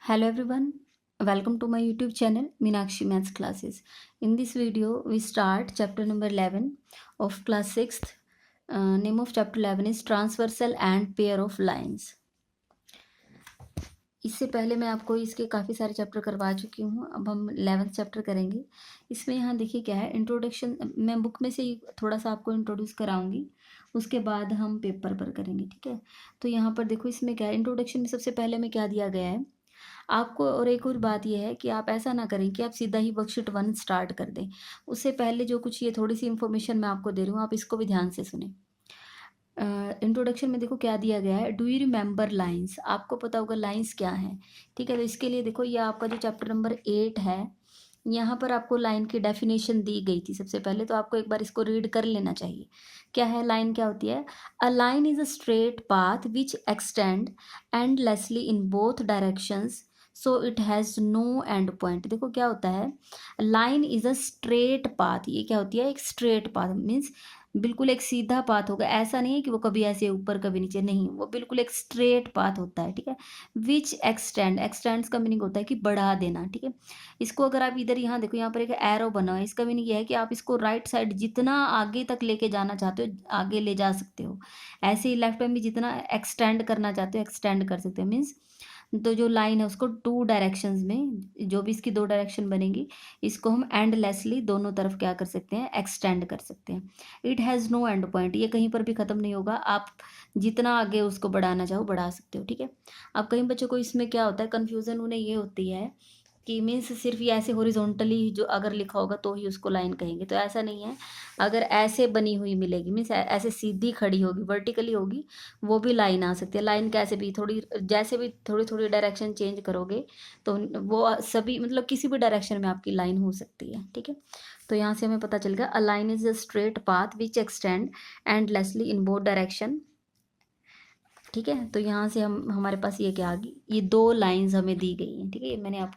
Hello everyone, welcome to my YouTube channel Meenakshi Maths Classes. In this video, we start chapter number 11 of class 6th. Name of chapter 11 is Transversal and Pair of Lines. इससे पहले मैं आपको इसके काफ़ी सारे chapter करवा चुकी हूँ. अब हम 11th चैप्टर करेंगे. इसमें यहाँ देखिए क्या है, इंट्रोडक्शन. मैं बुक में से ही थोड़ा सा आपको इंट्रोड्यूस कराऊंगी, उसके बाद हम पेपर पर करेंगे. ठीक है, तो यहाँ पर देखो इसमें क्या है, इंट्रोडक्शन में सबसे पहले में क्या दिया गया है आपको. और एक और बात यह है कि आप ऐसा ना करें कि आप सीधा ही वर्कशीट 1 स्टार्ट कर दें. उससे पहले जो कुछ ये थोड़ी सी इन्फॉर्मेशन मैं आपको दे रही हूँ, आप इसको भी ध्यान से सुने. इंट्रोडक्शन में देखो क्या दिया गया है, डू यू रिमेंबर लाइंस. आपको पता होगा लाइंस क्या है. ठीक है, तो इसके लिए देखो ये आपका जो चैप्टर नंबर 8 है, यहाँ पर आपको लाइन की डेफिनेशन दी गई थी सबसे पहले, तो आपको एक बार इसको रीड कर लेना चाहिए. क्या है लाइन, क्या होती है. A line is a straight path which extend endlessly in both directions so it has no end point. देखो क्या होता है, line is a straight path. ये क्या होती है, एक स्ट्रेट पाथ मीन्स बिल्कुल एक सीधा पाथ होगा. ऐसा नहीं है कि वो कभी ऐसे ऊपर कभी नीचे, नहीं, वो बिल्कुल एक स्ट्रेट पाथ होता है. ठीक है, विच एक्सटेंड, एक्सटेंड्स का मीनिंग होता है कि बढ़ा देना. ठीक है, इसको अगर आप इधर यहाँ देखो, यहाँ पर एक एरो बना है, इसका मीनिंग ये है कि आप इसको राइट साइड जितना आगे तक लेके जाना चाहते हो आगे ले जा सकते हो. ऐसे ही लेफ्ट में भी जितना एक्सटेंड करना चाहते हो एक्सटेंड कर सकते हो. मीन्स तो जो लाइन है उसको टू डायरेक्शंस में, जो भी इसकी दो डायरेक्शन बनेगी, इसको हम एंडलेसली दोनों तरफ क्या कर सकते हैं, एक्सटेंड कर सकते हैं. It has no end point, ये कहीं पर भी ख़त्म नहीं होगा. आप जितना आगे उसको बढ़ाना चाहो बढ़ा सकते हो. ठीक है, अब कई बच्चों को इसमें क्या होता है, कन्फ्यूज़न उन्हें ये होती है कि मीन्स सिर्फ ये ऐसे हॉरिजॉन्टली जो अगर लिखा होगा तो ही उसको लाइन कहेंगे. तो ऐसा नहीं है, अगर ऐसे बनी हुई मिलेगी मीन्स ऐसे सीधी खड़ी होगी, वर्टिकली होगी, वो भी लाइन आ सकती है. लाइन कैसे भी, थोड़ी जैसे भी थोड़ी थोड़ी डायरेक्शन चेंज करोगे तो वो सभी मतलब किसी भी डायरेक्शन में आपकी लाइन हो सकती है. ठीक है, तो यहाँ से हमें पता चल गया, अ line is a straight path which extend endlessly in both direction. ठीक है, तो यहाँ से हम हमारे पास ये क्या आ गई, ये दो लाइंस हमें दी गई हैं. ठीक है, ये मैंने आप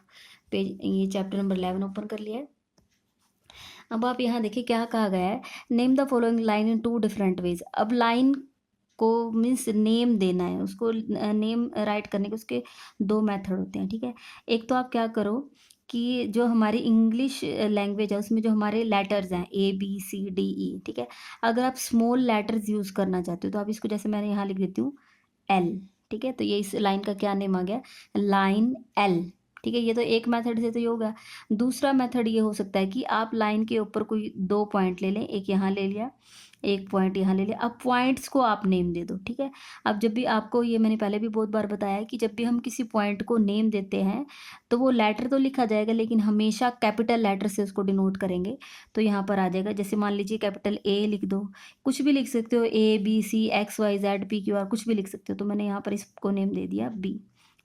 पेज ये चैप्टर नंबर 11 ओपन कर लिया है. अब आप यहाँ देखिए क्या कहा गया है, name the following line in two different ways. अब लाइन को मीन्स नेम देना है, उसको नेम राइट करने के उसके दो मेथड होते हैं. ठीक है, एक तो आप क्या करो कि जो हमारी इंग्लिश लैंग्वेज है उसमें जो हमारे लेटर्स हैं ABCDE. ठीक है, अगर आप स्मॉल लेटर्स यूज़ करना चाहते हो तो आप इसको, जैसे मैंने यहाँ लिख देती हूँ L. ठीक है, तो ये इस लाइन का क्या नेम आ गया, लाइन L. ठीक है, ये तो एक मेथड से तो ये होगा. दूसरा मेथड ये हो सकता है कि आप लाइन के ऊपर कोई दो पॉइंट ले लें, एक यहाँ ले लिया, एक पॉइंट यहाँ ले लिया. अब पॉइंट्स को आप नेम दे दो. ठीक है, अब जब भी आपको, ये मैंने पहले भी बहुत बार बताया है कि जब भी हम किसी पॉइंट को नेम देते हैं तो वो लेटर तो लिखा जाएगा लेकिन हमेशा कैपिटल लेटर से उसको डिनोट करेंगे. तो यहाँ पर आ जाएगा, जैसे मान लीजिए कैपिटल A लिख दो, कुछ भी लिख सकते हो, ABCXYZPQR कुछ भी लिख सकते हो. तो मैंने यहाँ पर इसको नेम दे दिया B.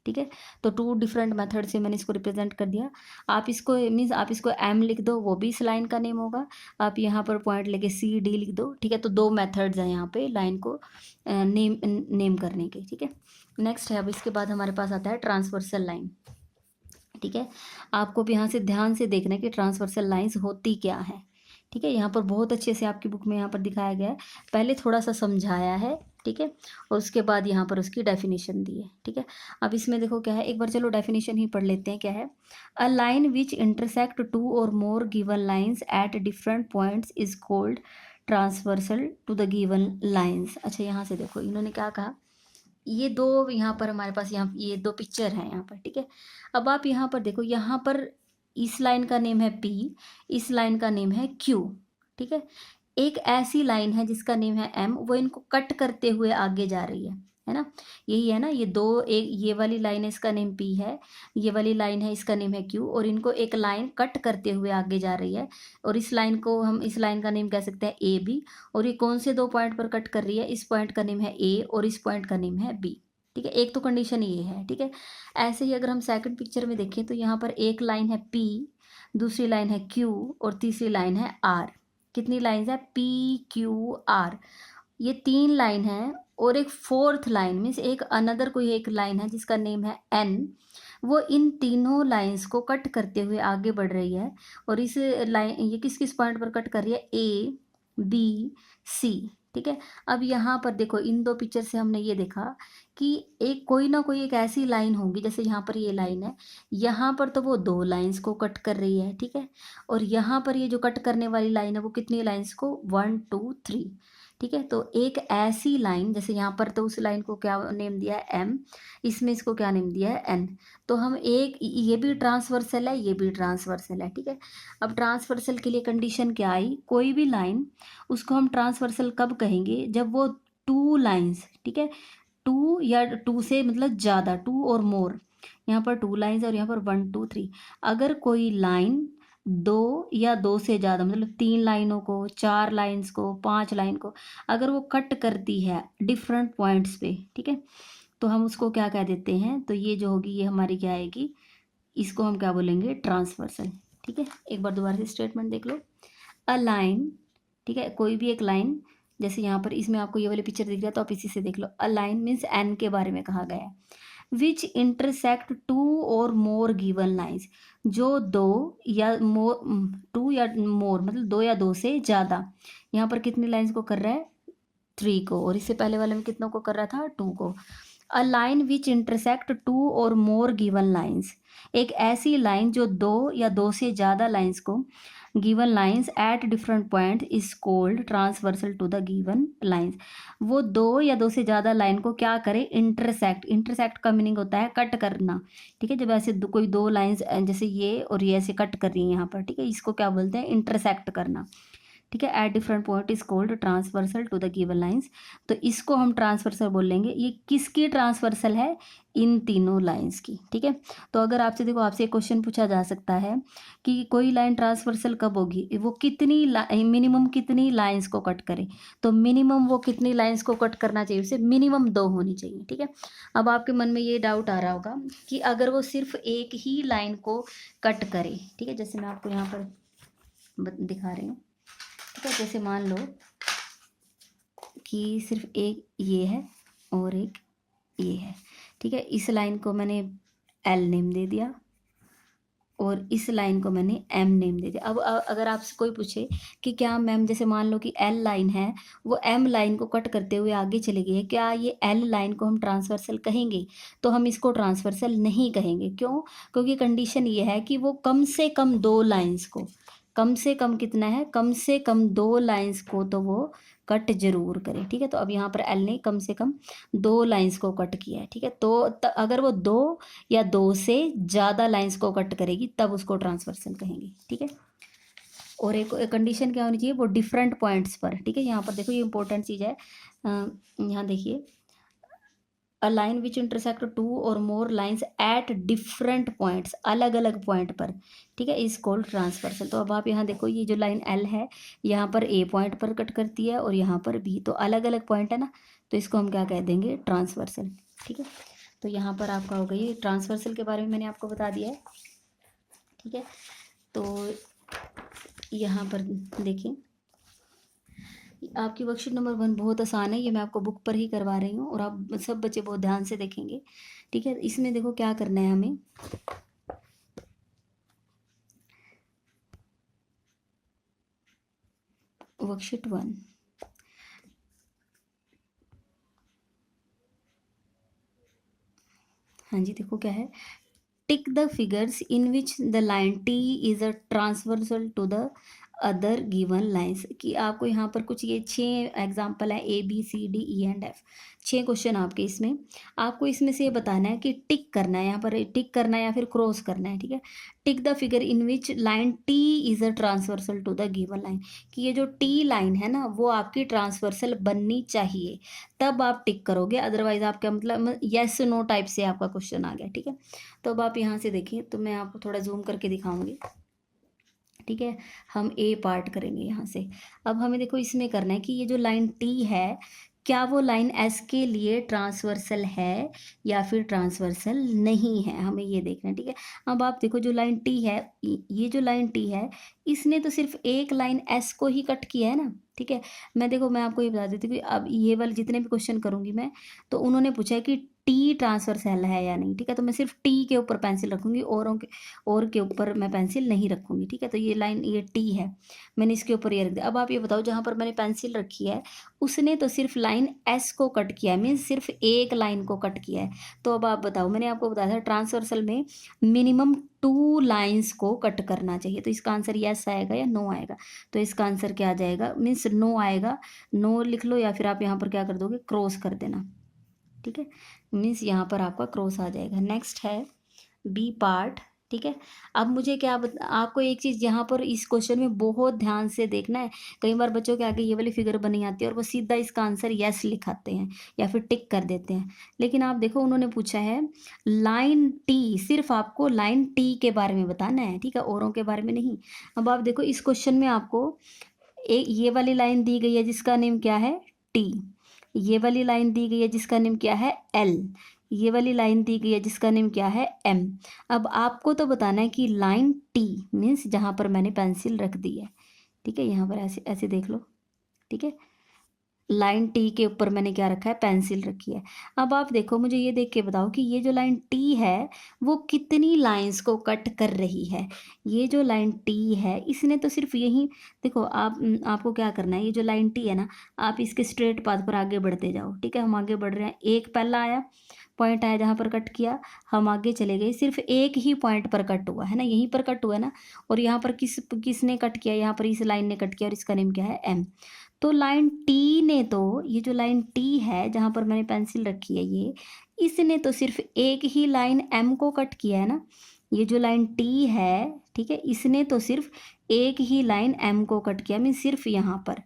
ठीक है, तो टू डिफरेंट मेथड से मैंने इसको रिप्रेजेंट कर दिया. आप इसको मीन्स आप इसको M लिख दो, वो भी इस लाइन का नेम होगा. आप यहाँ पर पॉइंट लेके CD लिख दो. ठीक है, तो दो मेथड्स हैं यहाँ पे लाइन को नेम करने के. ठीक है, नेक्स्ट है, अब इसके बाद हमारे पास आता है ट्रांसवर्सल लाइन. ठीक है, आपको भी यहाँ से ध्यान से देखना है कि ट्रांसवर्सल लाइंस होती क्या है. ठीक है, यहाँ पर बहुत अच्छे से आपकी बुक में यहाँ पर दिखाया गया है, पहले थोड़ा सा समझाया है. ठीक है, और उसके बाद यहाँ पर उसकी डेफिनेशन दी है. ठीक है, अब इसमें देखो क्या है, एक बार चलो डेफिनेशन ही पढ़ लेते हैं. क्या है, a line which intersect two और more given lines at different points is called transversal to the given lines. अच्छा, यहाँ से देखो इन्होंने क्या कहा, ये दो यहाँ पर हमारे पास यहाँ ये दो पिक्चर हैं यहाँ पर. ठीक है, अब आप यहाँ पर देखो, यहाँ पर इस लाइन का नेम है P, इस लाइन का नेम है Q. ठीक है, एक ऐसी लाइन है जिसका नेम है M, वो इनको कट करते हुए आगे जा रही है ना. यही है ना, ये दो, एक ये वाली लाइन है इसका नेम P है, ये वाली लाइन है इसका नेम है Q, और इनको एक लाइन कट करते हुए आगे जा रही है. और इस लाइन को हम, इस लाइन का नेम कह सकते हैं AB. और ये कौन से दो पॉइंट पर कट कर रही है, इस पॉइंट का नेम है A और इस पॉइंट का नेम है B. ठीक है, एक तो कंडीशन ये है. ठीक है, ऐसे ही अगर हम सेकंड पिक्चर में देखें तो यहाँ पर एक लाइन है P, दूसरी लाइन है Q और तीसरी लाइन है R. कितनी लाइंस है, PQR, ये तीन लाइन है. और एक फोर्थ लाइन मीन्स एक अनदर कोई एक लाइन है जिसका नेम है N, वो इन तीनों लाइंस को कट करते हुए आगे बढ़ रही है. और इस लाइन, ये किस किस पॉइंट पर कट कर रही है, A B C. ठीक है। अब यहाँ पर देखो इन दो पिक्चर से हमने ये देखा कि एक कोई ना कोई एक ऐसी लाइन होगी, जैसे यहाँ पर ये लाइन है, यहाँ पर तो वो दो लाइंस को कट कर रही है, ठीक है। और यहाँ पर ये जो कट करने वाली लाइन है वो कितनी लाइंस को, 1 2 3, ठीक है। तो एक ऐसी लाइन, जैसे यहाँ पर तो उस लाइन को क्या नेम दिया है, एम, इसमें इसको क्या नेम दिया है, एन। तो हम एक, ये भी ट्रांसवर्सल है, ये भी ट्रांसवर्सल है, ठीक है। अब ट्रांसवर्सल के लिए कंडीशन क्या आई, कोई भी लाइन उसको हम ट्रांसवर्सल कब कहेंगे, जब वो टू लाइंस, ठीक है, टू या टू से मतलब ज़्यादा, टू और मोर, यहाँ पर टू लाइंस और यहाँ पर 1 2 3, अगर कोई लाइन दो या दो से ज़्यादा मतलब 3 लाइनों को, 4 लाइंस को, 5 लाइन को अगर वो कट करती है डिफरेंट पॉइंट्स पे, ठीक है, तो हम उसको क्या कह देते हैं, तो ये जो होगी ये हमारी क्या आएगी, इसको हम क्या बोलेंगे, ट्रांसवर्सल, ठीक है। एक बार दोबारा से स्टेटमेंट देख लो, अ लाइन, ठीक है, कोई भी एक लाइन, जैसे यहाँ पर इसमें आपको ये वाले पिक्चर दिख रहा है तो आप इसी से देख लो, अ लाइन मीन्स एन के बारे में कहा गया है, विच इंटरसेक्ट टू और मोर गिवन लाइन्स, जो दो या मोर, टू या मोर मतलब दो या दो से ज़्यादा, यहाँ पर कितनी लाइन्स को कर रहा है, 3 को, और इससे पहले वाले में कितनों को कर रहा था, 2 को। A line which intersect two और मोर गिवन लाइन्स, एक ऐसी लाइन जो दो या दो से ज़्यादा लाइन्स को, given lines at different point is called transversal to the given lines, वो दो या दो से ज़्यादा लाइन को क्या करे, इंटरसेक्ट, इंटरसेक्ट का मीनिंग होता है कट करना, ठीक है। जब ऐसे कोई दो लाइन्स जैसे ये और ये ऐसे कट कर रही हैं यहाँ पर, ठीक है, इसको क्या बोलते हैं, इंटरसेक्ट करना, ठीक है। At different point is called transversal to the given lines, तो इसको हम ट्रांसवर्सल बोल लेंगे। ये किसकी ट्रांसवर्सल है, इन तीनों लाइंस की, ठीक है। तो अगर आपसे देखो, आपसे एक क्वेश्चन पूछा जा सकता है कि कोई लाइन ट्रांसवर्सल कब होगी, वो कितनी मिनिमम कितनी लाइंस को कट करे, तो मिनिमम वो कितनी लाइंस को कट करना चाहिए, उसे मिनिमम 2 होनी चाहिए, ठीक है। अब आपके मन में ये डाउट आ रहा होगा कि अगर वो सिर्फ एक ही लाइन को कट करे, ठीक है, जैसे मैं आपको यहाँ पर दिखा रही हूँ, ठीक है, जैसे मान लो कि सिर्फ एक ये है और एक ये है, ठीक है, इस लाइन को मैंने एल नेम दे दिया और इस लाइन को मैंने एम नेम दे दिया। अब अगर आपसे कोई पूछे कि क्या मैम, जैसे मान लो कि एल लाइन है, वो एम लाइन को कट करते हुए आगे चली गई है, क्या ये एल लाइन को हम ट्रांसवर्सल कहेंगे, तो हम इसको ट्रांसवर्सल नहीं कहेंगे। क्यों, क्योंकि कंडीशन ये है कि वो कम से कम दो लाइंस को, कम से कम कितना है, कम से कम दो लाइंस को तो वो कट जरूर करे, ठीक है। तो अब यहाँ पर एल ने कम से कम दो लाइंस को कट किया है, ठीक है। तो अगर वो दो या दो से ज़्यादा लाइंस को कट करेगी तब उसको ट्रांसवर्सल कहेंगे, ठीक है। और एक कंडीशन क्या होनी चाहिए, वो डिफरेंट पॉइंट्स पर, ठीक है। यहाँ पर देखो ये इंपॉर्टेंट चीज़ है, यहाँ देखिए, a line which intersect two और more lines at different points, अलग अलग पॉइंट पर, ठीक है, इज कॉल्ड ट्रांसवर्सल। तो अब आप यहाँ देखो, ये जो लाइन एल है यहाँ पर ए पॉइंट पर कट करती है और यहाँ पर बी, तो अलग अलग पॉइंट है ना, तो इसको हम क्या कह देंगे, ट्रांसवर्सल, ठीक है। तो यहाँ पर आपका हो गई ट्रांसवर्सल के बारे में मैंने आपको बता दिया है, ठीक है। तो यहाँ पर देखिए, आपकी वर्कशीट नंबर 1 बहुत आसान है, ये मैं आपको बुक पर ही करवा रही हूँ और आप सब बच्चे बहुत ध्यान से देखेंगे, ठीक है। इसमें देखो क्या करना है हमें, वर्कशीट 1, हाँ जी, देखो क्या है, tick the figures in which the line T is a transversal to the other given lines, कि आपको यहाँ पर कुछ ये 6 एग्जाम्पल है, A B C D E and F, 6 question आपके इसमें, आपको इसमें से ये बताना है कि टिक करना है, यहाँ पर टिक करना है या फिर क्रॉस करना है, ठीक है। Tick the figure in which line T is a transversal to the given line, कि ये जो टी लाइन है ना वो आपकी ट्रांसवर्सल बननी चाहिए, तब आप टिक करोगे, अदरवाइज आपका मतलब येस नो टाइप से आपका क्वेश्चन आ गया, ठीक है। तो अब आप यहाँ से देखिए, तो मैं आपको थोड़ा जूम करके दिखाऊंगी, ठीक है। हम ए पार्ट करेंगे यहाँ से। अब हमें देखो इसमें करना है कि ये जो लाइन टी है, क्या वो लाइन एस के लिए ट्रांसवर्सल है या फिर ट्रांसवर्सल नहीं है, हमें ये देखना है, ठीक है। अब आप देखो जो लाइन टी है, ये जो लाइन टी है, इसने तो सिर्फ एक लाइन एस को ही कट किया है ना, ठीक है। मैं देखो, मैं आपको ये बता देती हूँ कि अब ये वाले जितने भी क्वेश्चन करूँगी मैं, तो उन्होंने पूछा है कि टी ट्रांसवर्सल है या नहीं, ठीक है। तो मैं सिर्फ टी के ऊपर पेंसिल रखूंगी, और के ऊपर मैं पेंसिल नहीं रखूंगी, ठीक है। तो ये लाइन, ये टी है, मैंने इसके ऊपर ये रख दिया। अब आप ये बताओ, जहाँ पर मैंने पेंसिल रखी है उसने तो सिर्फ लाइन एस को कट किया है, मीन्स सिर्फ एक लाइन को कट किया है। तो अब आप बताओ, मैंने आपको बताया था ट्रांसवर्सल में मिनिमम 2 लाइन्स को कट करना चाहिए। तो इसका आंसर यस आएगा या नो आएगा? तो इसका आंसर क्या आ जाएगा, मीन्स नो आएगा। नो लिख लो, या फिर आप यहाँ पर क्या कर दोगे, क्रॉस कर देना, ठीक है। मीन्स यहाँ पर आपका क्रॉस आ जाएगा। नेक्स्ट है बी पार्ट, ठीक है। अब मुझे आपको एक चीज़ यहाँ पर इस क्वेश्चन में बहुत ध्यान से देखना है। कई बार बच्चों के आगे ये वाली फिगर बनी आती है और वो सीधा इसका आंसर यस लिखाते हैं या फिर टिक कर देते हैं। लेकिन आप देखो, उन्होंने पूछा है लाइन टी, सिर्फ आपको लाइन टी के बारे में बताना है, ठीक है, औरों के बारे में नहीं। अब आप देखो, इस क्वेश्चन में आपको एक ये वाली लाइन दी गई है जिसका नेम क्या है, टी। ये वाली लाइन दी गई है जिसका नेम क्या है, एल। ये वाली लाइन दी गई है जिसका नेम क्या है, एम। अब आपको तो बताना है कि लाइन टी मीन्स जहाँ पर मैंने पेंसिल रख दी है, ठीक है, यहाँ पर ऐसे ऐसे देख लो, ठीक है। लाइन टी के ऊपर मैंने क्या रखा है, पेंसिल रखी है। अब आप देखो, मुझे ये देख के बताओ कि ये जो लाइन टी है वो कितनी लाइंस को कट कर रही है। ये जो लाइन टी है इसने तो सिर्फ यही, देखो आपको क्या करना है, ये जो लाइन टी है ना, आप इसके स्ट्रेट पाथ पर आगे बढ़ते जाओ, ठीक है। हम आगे बढ़ रहे हैं, एक पहला आया पॉइंट आया जहाँ पर कट किया, हम आगे चले गए, सिर्फ एक ही पॉइंट पर कट हुआ है ना, यहीं पर कट हुआ है ना। और यहाँ पर किसने कट किया, यहाँ पर इस लाइन ने कट किया और इसका नेम क्या है, एम। तो लाइन टी ने तो, ये जो लाइन टी है जहाँ पर मैंने पेंसिल रखी है, ये इसने तो सिर्फ एक ही लाइन एम को कट किया है ना। ये जो लाइन टी है, ठीक है, इसने तो सिर्फ एक ही लाइन एम को कट किया, मीन सिर्फ यहाँ पर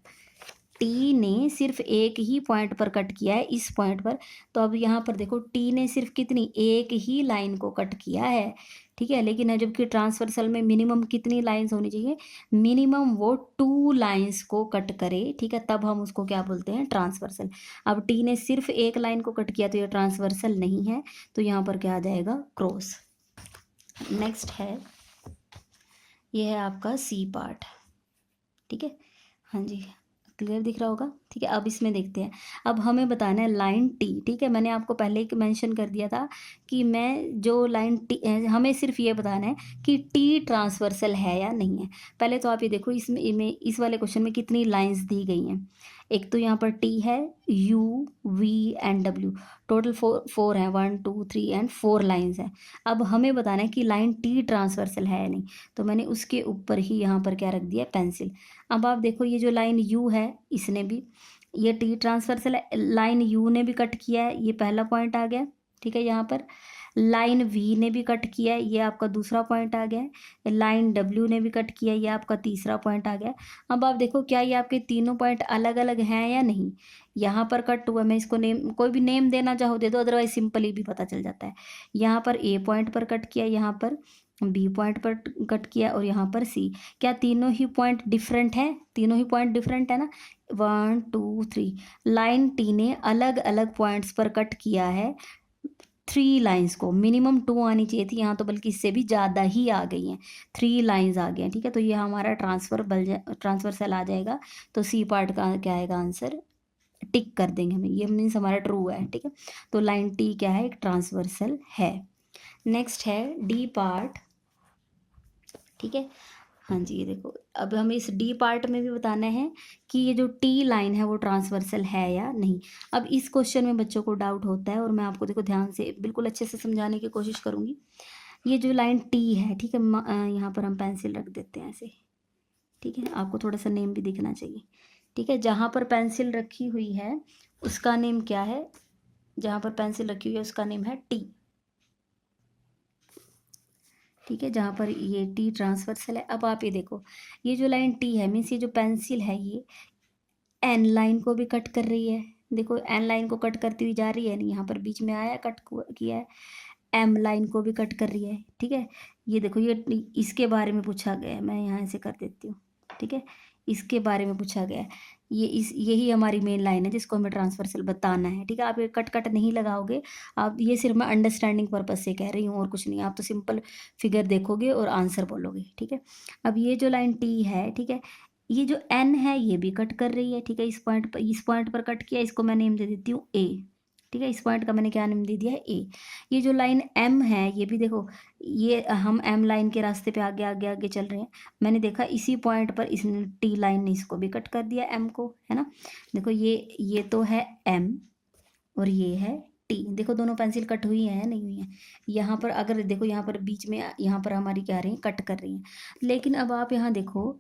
टी ने सिर्फ एक ही पॉइंट पर कट किया है, इस पॉइंट पर। तो अब यहाँ पर देखो, टी ने सिर्फ कितनी, एक ही लाइन को कट किया है, ठीक है। लेकिन जबकि ट्रांसवर्सल में मिनिमम कितनी लाइंस होनी चाहिए, मिनिमम वो 2 लाइंस को कट करे, ठीक है, तब हम उसको क्या बोलते हैं, ट्रांसवर्सल। अब टी ने सिर्फ एक लाइन को कट किया तो ये ट्रांसवर्सल नहीं है, तो यहाँ पर क्या आ जाएगा, क्रॉस। नेक्स्ट है, ये है आपका सी पार्ट, ठीक है। हाँ जी, क्लियर दिख रहा होगा, ठीक है। अब इसमें देखते हैं, अब हमें बताना है लाइन टी, ठीक है। मैंने आपको पहले ही मेंशन कर दिया था कि मैं जो लाइन टी, हमें सिर्फ ये बताना है कि टी ट्रांसवर्सल है या नहीं है। पहले तो आप ये देखो, इस वाले क्वेश्चन में कितनी लाइंस दी गई हैं। एक तो यहाँ पर टी है, U, V and W, total four है, 1 2 3 एंड 4 लाइंस है। अब हमें बताना है कि लाइन टी ट्रांसवर्सल है या नहीं, तो मैंने उसके ऊपर ही यहाँ पर क्या रख दिया, पेंसिल। अब आप देखो, ये जो लाइन यू है इसने भी, ये टी ट्रांसवर्सल है, लाइन यू ने भी कट किया है, ये पहला पॉइंट आ गया, ठीक है। यहाँ पर लाइन वी ने भी कट किया है, ये आपका दूसरा पॉइंट आ गया है। लाइन डब्ल्यू ने भी कट किया है, ये आपका तीसरा पॉइंट आ गया। अब आप देखो, क्या ये आपके तीनों पॉइंट अलग अलग हैं या नहीं। यहाँ पर कट हुआ, मैं इसको नेम, कोई भी नेम देना चाहो दे दो, अदरवाइज सिंपली भी पता चल जाता है। यहाँ पर ए पॉइंट पर कट किया, यहाँ पर बी पॉइंट पर कट किया, और यहाँ पर सी। क्या तीनों ही पॉइंट डिफरेंट है, तीनों ही पॉइंट डिफरेंट है ना। 1 2 3 लाइन टी ने अलग अलग पॉइंट्स पर कट किया है 3 लाइंस को, मिनिमम 2 आनी चाहिए थी, यहाँ तो बल्कि इससे भी ज़्यादा ही आ गई हैं, 3 लाइंस आ गए हैं, ठीक है। तो ये हमारा ट्रांसवर्सल आ जाएगा। तो सी पार्ट का क्या आएगा आंसर, टिक कर देंगे हमें, ये मीन्स हमारा ट्रू है, ठीक है। तो लाइन टी क्या है, एक ट्रांसवर्सल है। नेक्स्ट है डी पार्ट, ठीक है। हाँ जी, ये देखो, अब हमें इस डी पार्ट में भी बताना है कि ये जो टी लाइन है वो ट्रांसवर्सल है या नहीं। अब इस क्वेश्चन में बच्चों को डाउट होता है, और मैं आपको देखो ध्यान से बिल्कुल अच्छे से समझाने की कोशिश करूँगी। ये जो लाइन टी है, ठीक है, यहाँ पर हम पेंसिल रख देते हैं ऐसे, ठीक है। आपको थोड़ा सा नेम भी दिखना चाहिए, ठीक है। जहाँ पर पेंसिल रखी हुई है उसका नेम क्या है, जहाँ पर पेंसिल रखी हुई है उसका नेम है टी, ठीक है। जहाँ पर ये टी ट्रांसवर्सल है। अब आप ये देखो, ये जो लाइन टी है, मीन्स ये जो पेंसिल है ये एन लाइन को भी कट कर रही है, देखो एन लाइन को कट करती हुई जा रही है, नहीं यहाँ पर बीच में आया कट किया है। एम लाइन को भी कट कर रही है, ठीक है। ये देखो, ये इसके बारे में पूछा गया है, मैं यहाँ से कर देती हूँ, ठीक है। इसके बारे में पूछा गया है, यही हमारी मेन लाइन है जिसको हमें ट्रांसवर्सल बताना है, ठीक है। आप ये कट कट नहीं लगाओगे, आप ये सिर्फ मैं अंडरस्टैंडिंग पर्पज से कह रही हूँ और कुछ नहीं। आप तो सिंपल फिगर देखोगे और आंसर बोलोगे, ठीक है। अब ये जो लाइन टी है, ठीक है, ये जो एन है ये भी कट कर रही है, ठीक है। इस पॉइंट पर कट किया, इसको मैं नेम दे देती हूँ ए, ठीक है। इस पॉइंट का मैंने क्या नेम दे दिया है, ए। ये जो लाइन एम है, ये भी देखो, ये हम एम लाइन के रास्ते पे आगे आगे आगे चल रहे हैं। मैंने देखा इसी पॉइंट पर इसने टी लाइन ने इसको भी कट कर दिया, एम को, है ना। देखो ये तो है एम और ये है टी। देखो दोनों पेंसिल कट हुई है, नहीं हुई है। यहाँ पर अगर देखो, यहाँ पर बीच में, यहाँ पर हमारी क्या रही है, कट कर रही है। लेकिन अब आप यहाँ देखो,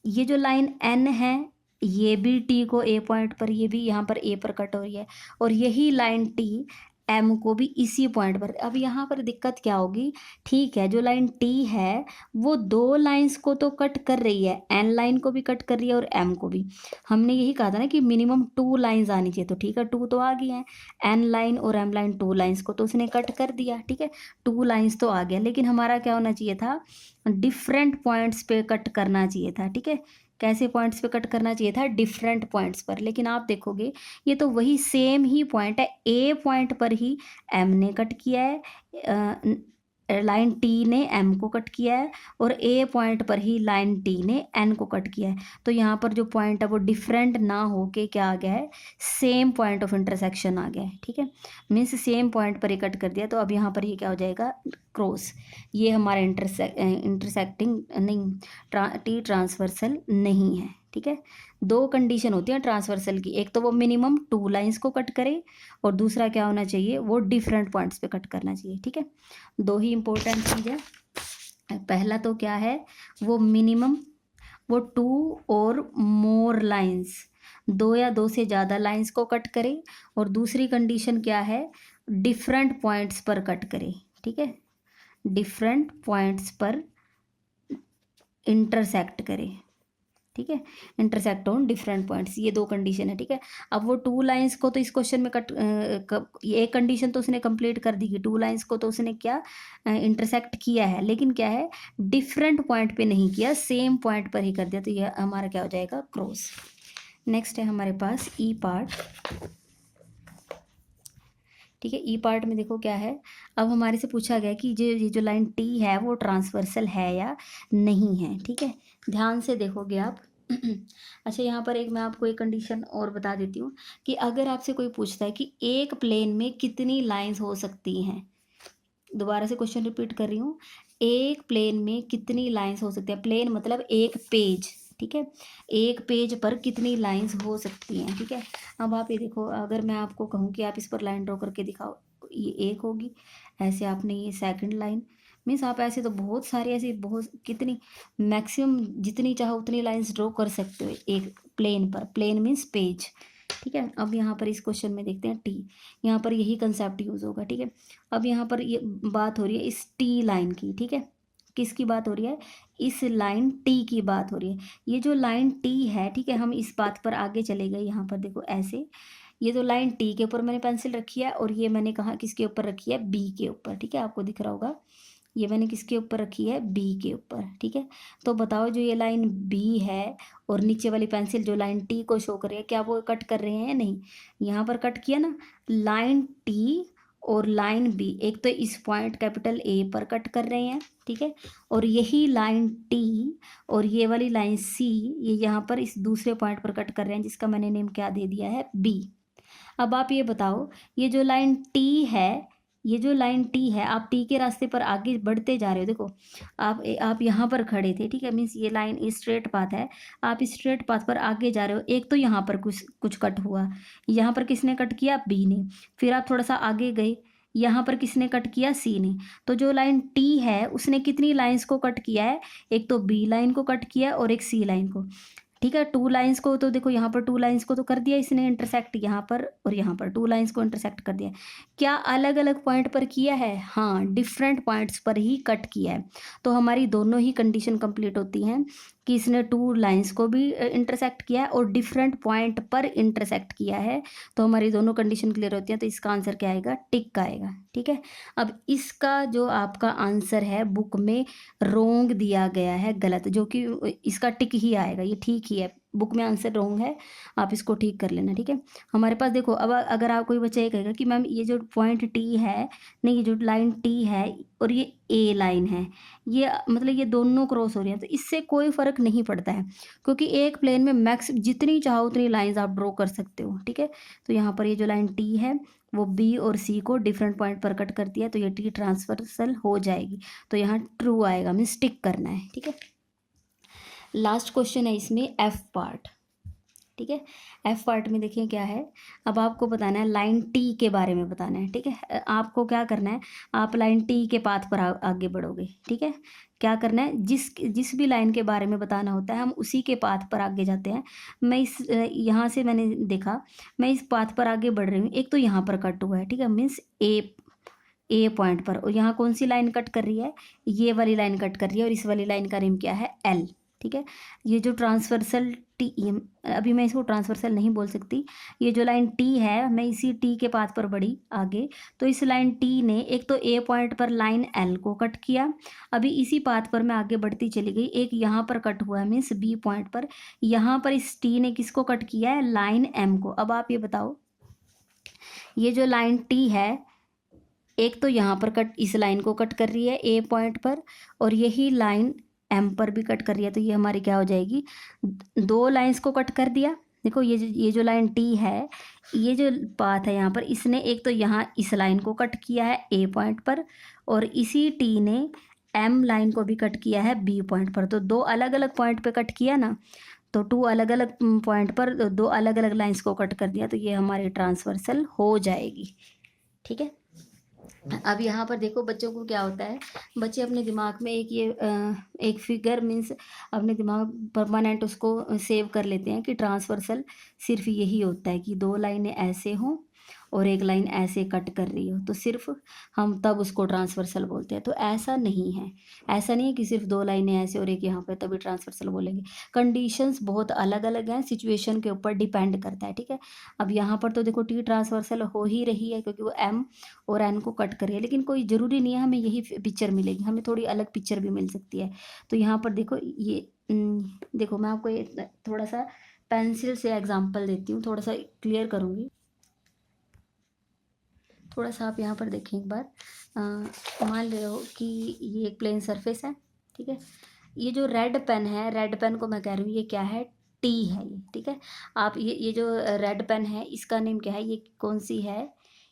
ये जो लाइन एन है, ये भी टी को ए पॉइंट पर, ये भी यहाँ पर ए पर कट हो रही है, और यही लाइन टी एम को भी इसी पॉइंट पर। अब यहाँ पर दिक्कत क्या होगी, ठीक है, जो लाइन टी है वो दो लाइंस को तो कट कर रही है, एन लाइन को भी कट कर रही है और एम को भी। हमने यही कहा था ना कि मिनिमम 2 लाइंस आनी चाहिए, तो ठीक है 2 तो आ गई हैं। एन लाइन और एम लाइन 2 लाइंस को तो उसने कट कर दिया, ठीक है, 2 लाइंस तो आ गया। लेकिन हमारा क्या होना चाहिए था, डिफरेंट पॉइंट्स पे कट करना चाहिए था, ठीक है। कैसे पॉइंट्स पे कट करना चाहिए था, डिफरेंट पॉइंट्स पर। लेकिन आप देखोगे ये तो वही सेम ही पॉइंट है, ए पॉइंट पर ही एम ने कट किया है, लाइन टी ने एम को कट किया है, और ए पॉइंट पर ही लाइन टी ने एन को कट किया है। तो यहाँ पर जो पॉइंट है वो डिफरेंट ना होके क्या आ गया है, सेम पॉइंट ऑफ इंटरसेक्शन आ गया है, ठीक है। मीन्स सेम पॉइंट पर ही कट कर दिया, तो अब यहाँ पर ये क्या हो जाएगा, क्रॉस। ये हमारा इंटरसेक्टिंग नहीं, टी ट्रांसवर्सल नहीं है, ठीक है। दो कंडीशन होती है ट्रांसवर्सल की, एक तो वो मिनिमम 2 लाइंस को कट करे, और दूसरा क्या होना चाहिए, वो डिफरेंट पॉइंट्स पे कट करना चाहिए, ठीक है। दो ही इंपॉर्टेंट चीज़ है। पहला तो क्या है, वो मिनिमम वो 2 और मोर लाइंस, 2 या 2 से ज़्यादा लाइंस को कट करे, और दूसरी कंडीशन क्या है, डिफरेंट पॉइंट्स पर कट करे, ठीक है, डिफरेंट पॉइंट्स पर इंटरसेक्ट करे, ठीक है, इंटरसेक्ट ऑन डिफरेंट पॉइंट्स, ये दो कंडीशन है, ठीक है। अब वो 2 लाइंस को तो इस क्वेश्चन में ये एक कंडीशन तो उसने कंप्लीट कर दी कि 2 लाइंस को तो उसने क्या इंटरसेक्ट किया है, लेकिन क्या है, डिफरेंट पॉइंट पे नहीं किया, सेम पॉइंट पर ही कर दिया, तो ये हमारा क्या हो जाएगा, क्रॉस। नेक्स्ट है हमारे पास ई पार्ट, ठीक है। ई पार्ट में देखो क्या है, अब हमारे से पूछा गया कि ये जो लाइन टी है वो ट्रांसवर्सल है या नहीं है, ठीक है। ध्यान से देखोगे आप। अच्छा, यहाँ पर एक मैं आपको एक कंडीशन और बता देती हूँ कि अगर आपसे कोई पूछता है कि एक प्लेन में कितनी लाइंस हो सकती हैं, दोबारा से क्वेश्चन रिपीट कर रही हूँ, एक प्लेन में कितनी लाइंस हो सकती है, प्लेन मतलब एक पेज, ठीक है, एक पेज पर कितनी लाइंस हो सकती हैं, ठीक है। अब आप ये देखो, अगर मैं आपको कहूँ कि आप इस पर लाइन ड्रॉ करके दिखाओ, ये एक होगी, ऐसे आपने ये सेकंड लाइन, मीन्स आप ऐसे तो बहुत सारी, ऐसी बहुत, कितनी, मैक्सिमम जितनी चाहो उतनी लाइंस ड्रॉ कर सकते हो एक प्लेन पर, प्लेन मीन्स पेज, ठीक है। अब यहाँ पर इस क्वेश्चन में देखते हैं टी, यहाँ पर यही कंसेप्ट यूज होगा, ठीक है। अब यहाँ पर ये बात हो रही है इस टी लाइन की, ठीक है, किसकी बात हो रही है, इस लाइन टी की बात हो रही है। ये जो लाइन टी है, ठीक है, हम इस बात पर आगे चले गए, यहाँ पर देखो ऐसे, ये तो लाइन टी के ऊपर मैंने पेंसिल रखी है, और ये मैंने कहा किसके ऊपर रखी है, बी के ऊपर, ठीक है, आपको दिख रहा होगा, ये मैंने किसके ऊपर रखी है, बी के ऊपर, ठीक है। तो बताओ जो ये लाइन बी है और नीचे वाली पेंसिल जो लाइन टी को शो कर रही है, क्या वो कट कर रहे हैं या नहीं, यहाँ पर कट किया ना, लाइन टी और लाइन बी, एक तो इस पॉइंट कैपिटल ए पर कट कर रहे हैं, ठीक है, और यही लाइन टी और ये वाली लाइन सी, ये यहाँ पर इस दूसरे पॉइंट पर कट कर रहे हैं, जिसका मैंने नेम क्या दे दिया है, बी। अब आप ये बताओ, ये जो लाइन टी है, ये जो लाइन टी है, आप टी के रास्ते पर आगे बढ़ते जा रहे हो, देखो आप यहाँ पर खड़े थे, ठीक है, मीन्स ये लाइन स्ट्रेट पाथ है, आप स्ट्रेट पाथ पर आगे जा रहे हो, एक तो यहाँ पर कुछ कट हुआ, यहाँ पर किसने कट किया, बी ने, फिर आप थोड़ा सा आगे गए, यहाँ पर किसने कट किया, सी ने। तो जो लाइन टी है उसने कितनी लाइंस को कट किया है, एक तो बी लाइन को कट किया और एक सी लाइन को, ठीक है। 2 लाइंस को तो देखो, यहाँ पर 2 लाइंस को तो कर दिया इसने इंटरसेक्ट, यहाँ पर और यहाँ पर 2 लाइंस को इंटरसेक्ट कर दिया। क्या अलग अलग पॉइंट पर किया है, हाँ, डिफरेंट पॉइंट्स पर ही कट किया है। तो हमारी दोनों ही कंडीशन कंप्लीट होती हैं कि इसने 2 लाइंस को भी इंटरसेक्ट किया है और डिफरेंट पॉइंट पर इंटरसेक्ट किया है, तो हमारी दोनों कंडीशन क्लियर होती हैं। तो इसका आंसर क्या आएगा, टिक आएगा, ठीक है। अब इसका जो आपका आंसर है बुक में रोंग दिया गया है, गलत, जो कि इसका टिक ही आएगा, ये ठीक ही है, बुक में आंसर रॉन्ग है, आप इसको ठीक कर लेना, ठीक है। हमारे पास देखो, अब अगर आप कोई बच्चा ये कहेगा कि मैम ये जो पॉइंट टी है, नहीं, ये जो लाइन टी है और ये ए लाइन है, ये मतलब ये दोनों क्रॉस हो रही है, तो इससे कोई फ़र्क नहीं पड़ता है, क्योंकि एक प्लेन में मैक्स जितनी चाहो उतनी लाइंस आप ड्रॉ कर सकते हो, ठीक है। तो यहाँ पर ये जो लाइन टी है वो बी और सी को डिफरेंट पॉइंट पर कट करती है, तो ये टी ट्रांसवर्सल हो जाएगी, तो यहाँ ट्रू आएगा, मीन्स टिक करना है, ठीक है। लास्ट क्वेश्चन है इसमें एफ पार्ट, ठीक है। एफ पार्ट में देखिए क्या है, अब आपको बताना है लाइन टी के बारे में बताना है, ठीक है। आपको क्या करना है, आप लाइन टी के पाथ पर आगे बढ़ोगे, ठीक है। क्या करना है, जिस भी लाइन के बारे में बताना होता है हम उसी के पाथ पर आगे जाते हैं। मैं इस यहाँ से मैंने देखा, मैं इस पाथ पर आगे बढ़ रही हूँ, एक तो यहाँ पर कट हुआ है, ठीक है, मीन्स ए पॉइंट पर, और यहाँ कौन सी लाइन कट कर रही है, ये वाली लाइन कट कर रही है, और इस वाली लाइन का नेम क्या है, एल, ठीक है। ये जो ट्रांसवर्सल टी, अभी मैं इसको ट्रांसवर्सल नहीं बोल सकती, ये जो लाइन टी है, मैं इसी टी के पाथ पर बढ़ी आगे, तो इस लाइन टी ने एक तो ए पॉइंट पर लाइन एल को कट किया, अभी इसी पाथ पर मैं आगे बढ़ती चली गई, एक यहाँ पर कट हुआ है मीन्स बी पॉइंट पर, यहाँ पर इस टी ने किसको कट किया है, लाइन एम को। अब आप ये बताओ, ये जो लाइन टी है एक तो यहाँ पर कट, इस लाइन को कट कर रही है ए पॉइंट पर, और यही लाइन एम पर भी कट कर रही है, तो ये हमारी क्या हो जाएगी, दो लाइंस को कट कर दिया। देखो ये जो लाइन टी है, ये जो पाथ है यहाँ पर, इसने एक तो यहाँ इस लाइन को कट किया है ए पॉइंट पर, और इसी टी ने एम लाइन को भी कट किया है बी पॉइंट पर, तो दो अलग अलग पॉइंट पे कट किया ना, तो टू अलग अलग पॉइंट पर दो अलग अलग लाइंस को कट कर दिया, तो ये हमारी ट्रांसवर्सल हो जाएगी, ठीक है। अब यहाँ पर देखो बच्चों को क्या होता है, बच्चे अपने दिमाग में एक फिगर मीन्स अपने दिमाग परमानेंट उसको सेव कर लेते हैं कि ट्रांसवर्सल सिर्फ यही होता है कि दो लाइनें ऐसे हों और एक लाइन ऐसे कट कर रही हो, तो सिर्फ हम तब उसको ट्रांसवर्सल बोलते हैं। तो ऐसा नहीं है, ऐसा नहीं है कि सिर्फ दो लाइनें ऐसे और एक यहाँ पे तभी ट्रांसवर्सल बोलेंगे। कंडीशंस बहुत अलग अलग हैं, सिचुएशन के ऊपर डिपेंड करता है, ठीक है। अब यहाँ पर तो देखो टी ट्रांसवर्सल हो ही रही है क्योंकि वो एम और एन को कट कर रही है, लेकिन कोई ज़रूरी नहीं है हमें यही पिक्चर मिलेगी, हमें थोड़ी अलग पिक्चर भी मिल सकती है। तो यहाँ पर देखो ये देखो मैं आपको ये थोड़ा सा पेंसिल से एग्जाम्पल देती हूँ, थोड़ा सा क्लियर करूँगी। थोड़ा सा आप यहाँ पर देखें एक बार, मान ले हो कि ये एक प्लेन सरफेस है, ठीक है। ये जो रेड पेन है, रेड पेन को मैं कह रही हूँ ये क्या है, टी है ये, ठीक है। आप ये जो रेड पेन है इसका नेम क्या है, ये कौन सी है,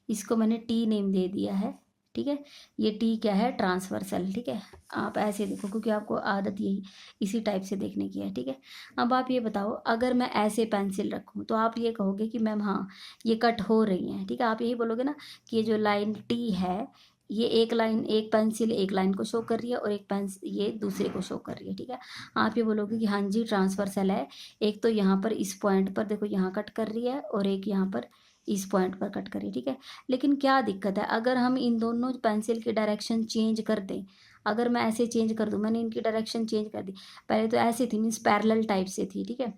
इसको मैंने टी नेम दे दिया है, ठीक है। ये टी क्या है, ट्रांसवर्सल, ठीक है। आप ऐसे देखो क्योंकि आपको आदत यही इसी टाइप से देखने की है, ठीक है। अब आप ये बताओ, अगर मैं ऐसे पेंसिल रखूँ तो आप ये कहोगे कि मैम हाँ ये कट हो रही हैं, ठीक है, आप यही बोलोगे ना कि ये जो लाइन टी है, ये एक पेंसिल एक लाइन को शो कर रही है और एक पेंसिल ये दूसरे को शो कर रही है, ठीक है। आप ये बोलोगे कि हाँ जी ट्रांसवर्सल है, एक तो यहाँ पर इस पॉइंट पर देखो यहाँ कट कर रही है और एक यहाँ पर इस पॉइंट पर कट करिए, ठीक है। लेकिन क्या दिक्कत है, अगर हम इन दोनों पेंसिल की डायरेक्शन चेंज कर दें, अगर मैं ऐसे चेंज कर दूं, मैंने इनकी डायरेक्शन चेंज कर दी, पहले तो ऐसे थी मीन्स पैरेलल टाइप से थी, ठीक है,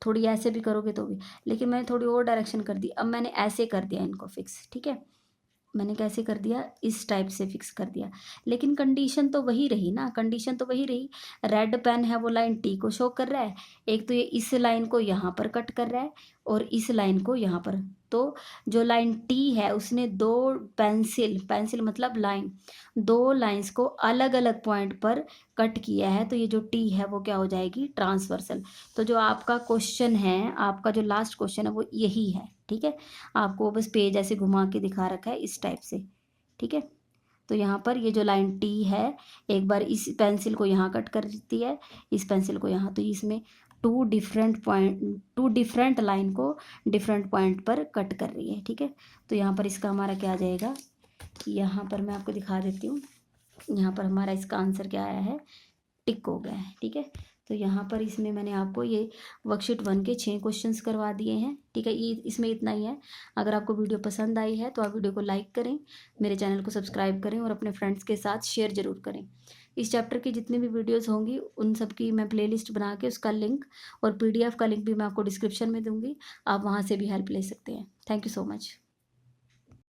थोड़ी ऐसे भी करोगे तो भी, लेकिन मैंने थोड़ी और डायरेक्शन कर दी, अब मैंने ऐसे कर दिया इनको फिक्स, ठीक है। मैंने कैसे कर दिया, इस टाइप से फिक्स कर दिया, लेकिन कंडीशन तो वही रही ना, कंडीशन तो वही रही। रेड पेन है वो लाइन टी को शो कर रहा है, एक तो ये इस लाइन को यहाँ पर कट कर रहा है और इस लाइन को यहाँ पर, तो जो लाइन टी है उसने दो पेंसिल मतलब लाइन, दो लाइंस को अलग अलग पॉइंट पर कट किया है, तो ये जो टी है वो क्या हो जाएगी, ट्रांसवर्सल। तो जो आपका क्वेश्चन है, आपका जो लास्ट क्वेश्चन है वो यही है, ठीक है। आपको बस पेज ऐसे घुमा के दिखा रखा है इस टाइप से, ठीक है। तो यहाँ पर ये जो लाइन टी है एक बार इस पेंसिल को यहाँ कट कर देती है, इस पेंसिल को यहाँ, तो इसमें टू डिफरेंट लाइन को डिफरेंट पॉइंट पर कट कर रही है, ठीक है। तो यहाँ पर इसका हमारा क्या आ जाएगा, यहाँ पर मैं आपको दिखा देती हूँ, यहाँ पर हमारा इसका आंसर क्या आया है, टिक हो गया है, ठीक है। तो यहाँ पर इसमें मैंने आपको ये वर्कशीट 1 के 6 क्वेश्चंस करवा दिए हैं, ठीक है। ये इसमें इतना ही है। अगर आपको वीडियो पसंद आई है तो आप वीडियो को लाइक करें, मेरे चैनल को सब्सक्राइब करें और अपने फ्रेंड्स के साथ शेयर ज़रूर करें। इस चैप्टर की जितनी भी वीडियोज़ होंगी उन सब की मैं प्लेलिस्ट बना के उसका लिंक और PDF का लिंक भी मैं आपको डिस्क्रिप्शन में दूँगी, आप वहाँ से भी हेल्प ले सकते हैं। Thank you so much.